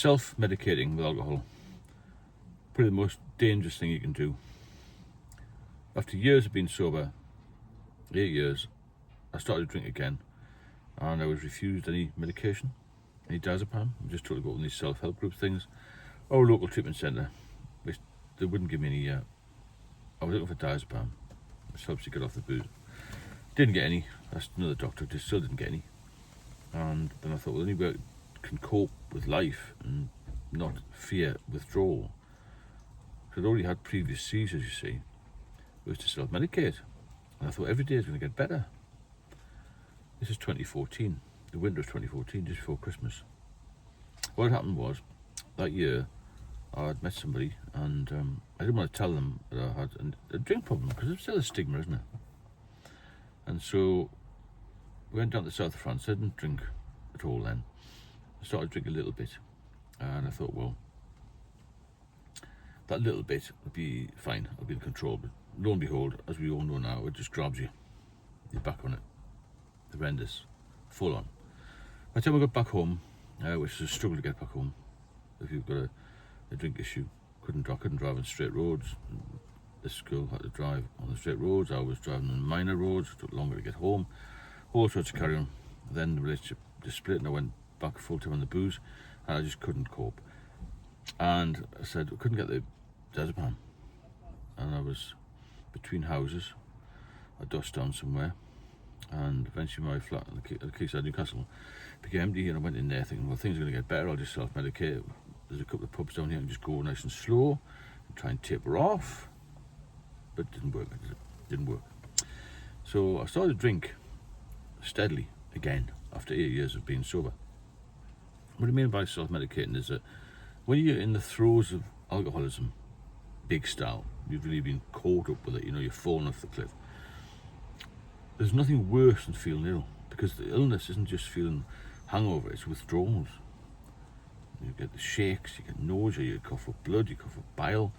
self-medicating with alcohol, probably the most dangerous thing you can do. After years of being sober, 8 years, I started to drink again, and I was refused any medication, any Diazepam. I just told to go to these self-help group things, or a local treatment centre, which they wouldn't give me any. I was looking for Diazepam, which helps you get off the booze. Didn't get any. Asked another doctor, just still didn't get any. And then I thought, well, the only way I can cope with life and not fear withdrawal, because I'd already had previous seizures, you see, was to self-medicate. And I thought every day is going to get better. This is 2014, the winter of 2014, just before Christmas. What happened was, that year, I had met somebody, and I didn't want to tell them that I had a drink problem, because it's still a stigma, isn't it? And so we went down to the south of France. I didn't drink at all then. I started drinking a little bit, and I thought, well, that little bit would be fine, I'll be in control. But lo and behold, as we all know now, it just grabs you. You're back on it. Horrendous. Full on. By the time I got back home, which is a struggle to get back home, if you've got a drink issue, couldn't drive on straight roads. This girl had to drive on the straight roads. I was driving on minor roads. It took longer to get home. All sorts of carry on. Then the relationship just split, and I went back full time on the booze, and I just couldn't cope. And I said I couldn't get the Diazepam, and I was between houses. I dust down somewhere, and eventually my flat on the quayside Newcastle became empty, and I went in there thinking, well, things are going to get better. I'll just self-medicate. There's a couple of pubs down here, and just go nice and slow and try and taper off. But it didn't work. It didn't work. So I started to drink steadily again after 8 years of being sober. What I mean by self-medicating is that when you're in the throes of alcoholism, big style, you've really been caught up with it, you're falling off the cliff. There's nothing worse than feeling ill, because the illness isn't just feeling hangover, it's withdrawals. You get the shakes, you get nausea, you cough up blood, you cough up bile.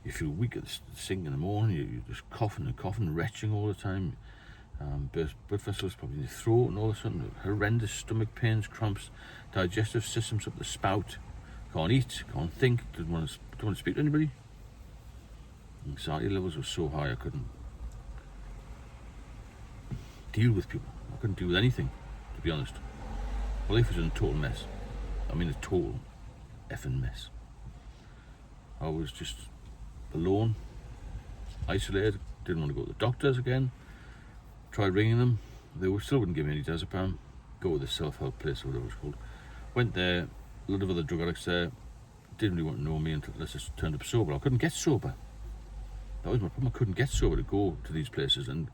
You feel weak at the sink in the morning, you're just coughing, retching all the time. Blood vessels probably in your throat, and all of a sudden horrendous stomach pains, cramps, digestive systems up the spout. Can't eat, can't think, don't want to speak to anybody. Anxiety levels were so high I couldn't deal with people. I couldn't deal with anything, to be honest. My life was in a total mess. I mean a total effing mess. I was just alone, isolated, didn't want to go to the doctors again. Tried ringing them, they still wouldn't give me any Diazepam. Go to the self-help place or whatever it's called. Went there, a lot of other drug addicts there, didn't really want to know me unless I turned up sober. I couldn't get sober. That was my problem. I couldn't get sober to go to these places and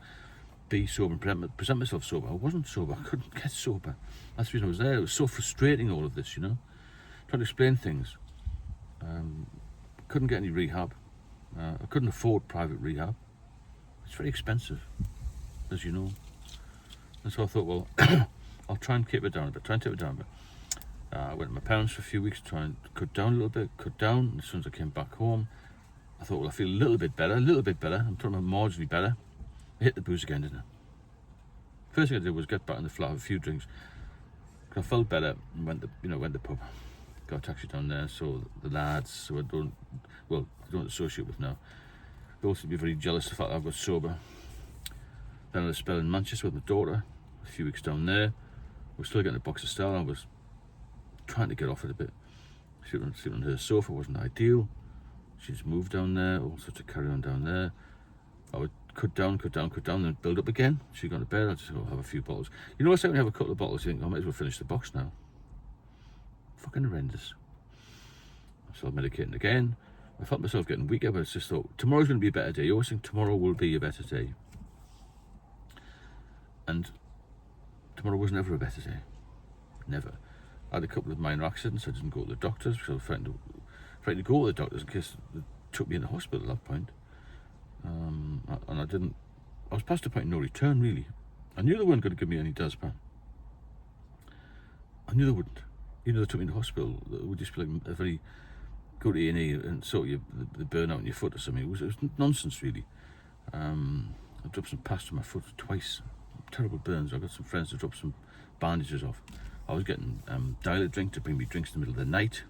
be sober and present myself sober. I wasn't sober, I couldn't get sober. That's the reason I was there. It was so frustrating, all of this, trying to explain things. Couldn't get any rehab. I couldn't afford private rehab. It's very expensive, as you know. And so I thought, well, I'll try and keep it down a bit, I went to my parents for a few weeks to try and cut down a little bit, and as soon as I came back home, I thought, well, I feel a little bit better, I'm talking about marginally better. I hit the booze again, didn't I? First thing I did was get back in the flat, have a few drinks. I felt better, and went to the pub. Got a taxi down there, so the lads who I don't associate with now, they also be very jealous of the fact that I got sober. Then I had a spell in Manchester with my daughter, a few weeks down there. I was still getting a box of Star. I was trying to get off it a bit. Sleeping on her sofa wasn't ideal. She's moved down there, all sorts of carry on down there. I would cut down, then build up again. She got to bed, I'd just go have a few bottles. It's like when you have a couple of bottles, you think, I might as well finish the box now. Fucking horrendous. I started medicating again. I felt myself getting weaker, but I just thought, tomorrow's going to be a better day. You always think tomorrow will be a better day. And tomorrow was never a better day. Never. I had a couple of minor accidents. I didn't go to the doctors because I was frightened to go to the doctors in case they took me in the hospital at that point. And I was past the point of no return, really. I knew they weren't going to give me any Diazepam. I knew they wouldn't. They took me in the hospital. It would just be like a very go to A&E and sort you the burnout in your foot or something. It was nonsense, really. I dropped some plaster on my foot twice. Terrible burns. I got some friends to drop some bandages off. I was getting Diet drink to bring me drinks in the middle of the night.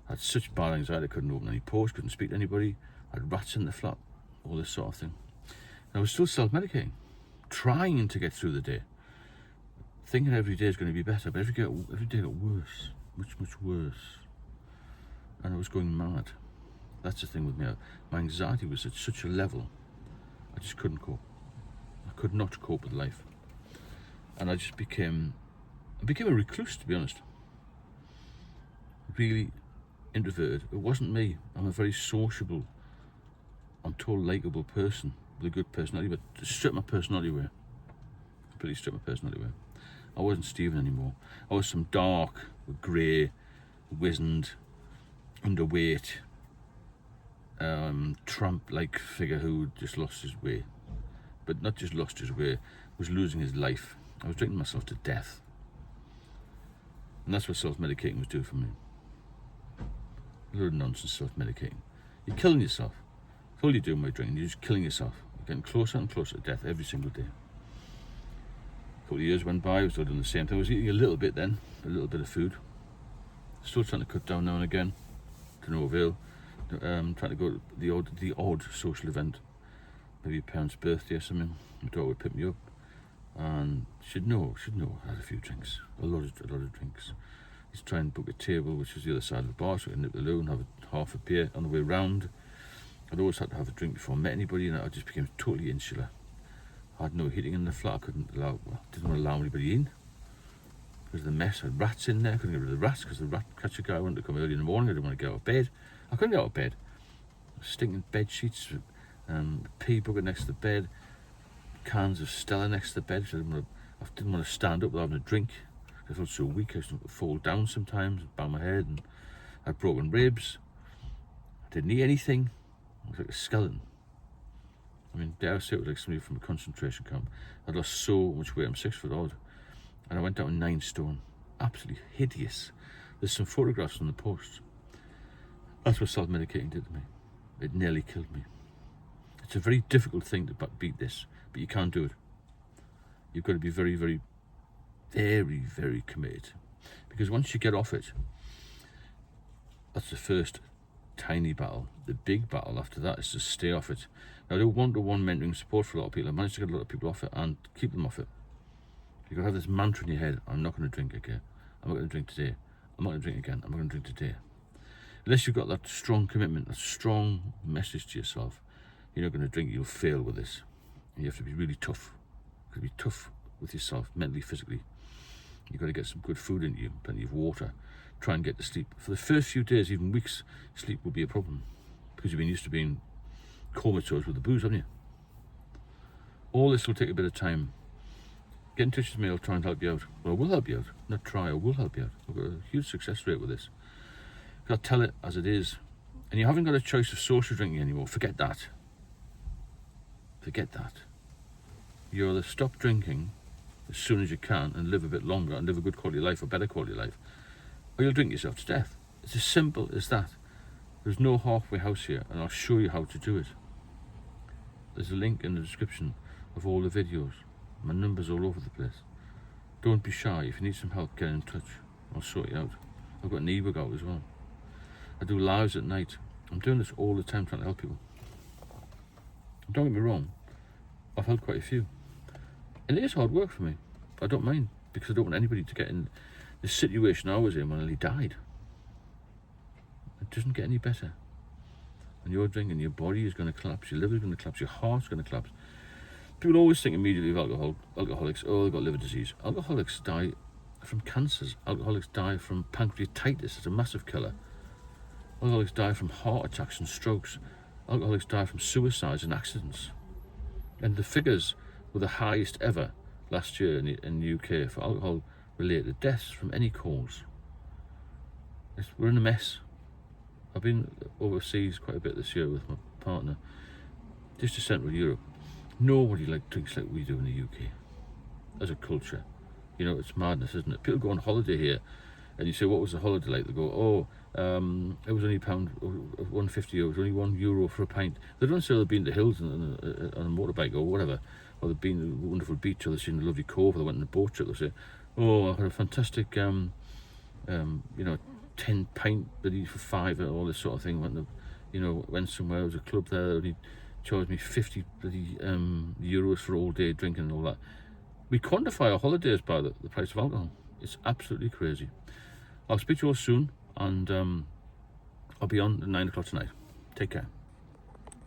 I had such bad anxiety, I couldn't open any pores, couldn't speak to anybody. I had rats in the flat, all this sort of thing. And I was still self-medicating, trying to get through the day, thinking every day is going to be better, but every day got worse, much worse. And I was going mad. That's the thing with me. My anxiety was at such a level, I just couldn't cope. I could not cope with life. And I became a recluse, to be honest. Really introverted. It wasn't me. I'm a very sociable, I'm told likeable person with a good personality, but to strip my personality away. Completely strip my personality away. I wasn't Stephen anymore. I was some dark, grey, wizened, underweight, Trump-like figure who just lost his way. But not just lost his way, was losing his life. I was drinking myself to death. And that's what self-medicating was doing for me. A lot of nonsense self-medicating. You're killing yourself. That's all you're doing by drinking. You're just killing yourself. You're getting closer and closer to death every single day. A couple of years went by, I was still doing the same thing. I was eating a little bit then, a little bit of food. Still trying to cut down now and again, to no avail. Trying to go to the odd social event, maybe a parent's birthday or something. My daughter would pick me up, and she'd know I had a few drinks, a lot of drinks. He's trying to book a table, which is the other side of the bar, so I can nip the loo and have half a beer on the way round. I'd always had to have a drink before I met anybody, and I just became totally insular. I had no heating in the flat. I didn't want to allow anybody in because of the mess. I had rats in there. I couldn't get rid of the rats because the rat catcher guy wanted to come early in the morning. I didn't want to get out of bed. I couldn't get out of bed. Stinking bed sheets, pee bucket next to the bed, cans of Stella next to the bed. So I didn't want to stand up without having a drink. I felt so weak. I used to fall down sometimes, bang my head, and I had broken ribs. I didn't eat anything. I was like a skeleton. I mean, dare I say it was like somebody from a concentration camp. I'd lost so much weight. I'm 6 foot odd, and I went down 9 stone. Absolutely hideous. There's some photographs on the post. That's what self-medicating did to me. It nearly killed me. It's a very difficult thing to beat this, but you can't do it. You've got to be very, very, very, very committed. Because once you get off it, that's the first tiny battle. The big battle after that is to stay off it. Now, I do one-to-one mentoring support for a lot of people. I managed to get a lot of people off it and keep them off it. You've got to have this mantra in your head: I'm not going to drink again. I'm not going to drink today. I'm not going to drink again. I'm not going to drink today. Unless you've got that strong commitment, that strong message to yourself, you're not going to drink, you'll fail with this. And you have to be really tough. You've got to be tough with yourself, mentally, physically. You've got to get some good food into you, plenty of water. Try and get to sleep. For the first few days, even weeks, sleep will be a problem because you've been used to being comatose with the booze, haven't you? All this will take a bit of time. Get in touch with me, I'll try and help you out. Well, I will help you out. Not try, I will help you out. I've got a huge success rate with this. I'll tell it as it is. And you haven't got a choice of social drinking anymore. Forget that. Forget that. You either stop drinking as soon as you can and live a bit longer and live a good quality of life, a better quality of life, or you'll drink yourself to death. It's as simple as that. There's no halfway house here, and I'll show you how to do it. There's a link in the description of all the videos. My number's all over the place. Don't be shy. If you need some help, get in touch. I'll sort you out. I've got an ebook out as well. I do lives at night. I'm doing this all the time, trying to help people. Don't get me wrong, I've helped quite a few. And it is hard work for me, but I don't mind, because I don't want anybody to get in the situation I was in when I nearly died. It doesn't get any better. When you're drinking, your body is going to collapse, your liver is going to collapse, your heart's going to collapse. People always think immediately of alcoholics, oh, they've got liver disease. Alcoholics die from cancers. Alcoholics die from pancreatitis, it's a massive killer. Alcoholics die from heart attacks and strokes. Alcoholics die from suicides and accidents. And the figures were the highest ever last year in the UK for alcohol-related deaths from any cause. We're in a mess. I've been overseas quite a bit this year with my partner, just to Central Europe. Nobody drinks like we do in the UK as a culture. You know, it's madness, isn't it? People go on holiday here, and you say, what was the holiday like? They go, it was only £1.50, it was only €1 for a pint. They don't say they've been to the hills on a motorbike or whatever, or they've been to a wonderful beach, or they've seen a lovely cove, or they went on a boat trip. They say, oh, I had a fantastic, 10 pint bloody for £5 all this sort of thing. Went somewhere, there was a club there that he charged me 50 bloody euros for all day drinking and all that. We quantify our holidays by the price of alcohol. It's absolutely crazy. I'll speak to you all soon, and I'll be on at 9 o'clock tonight. Take care.